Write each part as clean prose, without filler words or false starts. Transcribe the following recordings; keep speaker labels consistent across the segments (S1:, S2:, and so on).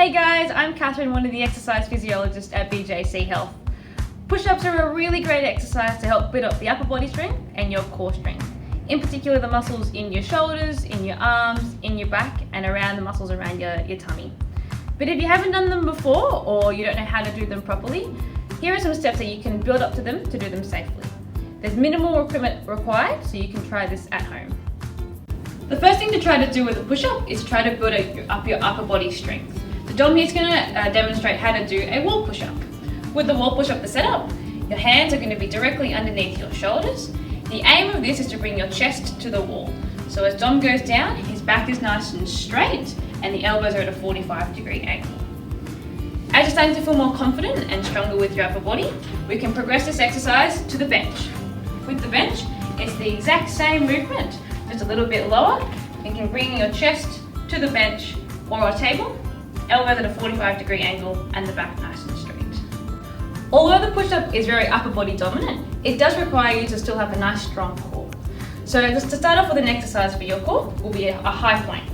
S1: Hey guys, I'm Catherine, one of the exercise physiologists at BJC Health. Push-ups are a really great exercise to help build up the upper body strength and your core strength. In particular, the muscles in your shoulders, in your arms, in your back, and around the muscles around your tummy. But if you haven't done them before, or you don't know how to do them properly, here are some steps that you can build up to them to do them safely. There's minimal equipment required, so you can try this at home. The first thing to try to do with a push-up is try to build up your upper body strength. So Dom here is going to demonstrate how to do a wall push-up. With the wall push-up, the setup, your hands are going to be directly underneath your shoulders. The aim of this is to bring your chest to the wall. So as Dom goes down, his back is nice and straight and the elbows are at a 45-degree angle. As you're starting to feel more confident and stronger with your upper body, we can progress this exercise to the bench. With the bench, it's the exact same movement, just a little bit lower. You can bring your chest to the bench or a table, elbows at a 45-degree angle and the back nice and straight. Although the push-up is very upper body dominant, it does require you to still have a nice strong core. So just to start off with an exercise for your core will be a high plank.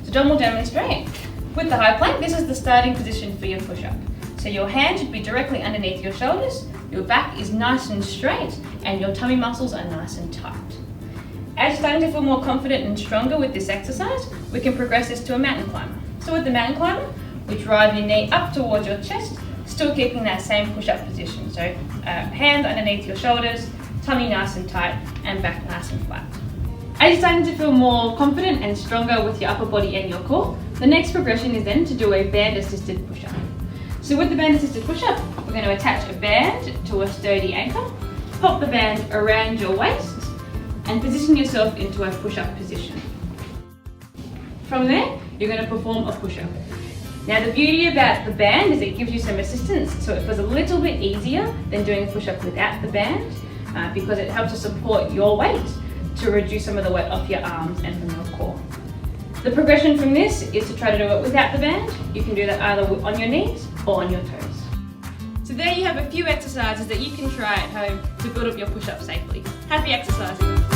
S1: So John will demonstrate. With the high plank, this is the starting position for your push-up. So your hand should be directly underneath your shoulders, your back is nice and straight, and your tummy muscles are nice and tight. As you're starting to feel more confident and stronger with this exercise, we can progress this to a mountain climber. So with the mountain climber, we drive your knee up towards your chest, still keeping that same push-up position. So hands underneath your shoulders, tummy nice and tight, and back nice and flat. As you're starting to feel more confident and stronger with your upper body and your core, the next progression is then to do a band-assisted push-up. So with the band-assisted push-up, we're going to attach a band to a sturdy anchor, pop the band around your waist, and position yourself into a push-up position. From there, you're going to perform a push-up. Now the beauty about the band is it gives you some assistance, so it feels a little bit easier than doing a push-up without the band because it helps to support your weight to reduce some of the weight off your arms and from your core. The progression from this is to try to do it without the band. You can do that either on your knees or on your toes. So there you have a few exercises that you can try at home to build up your push-up safely. Happy exercising!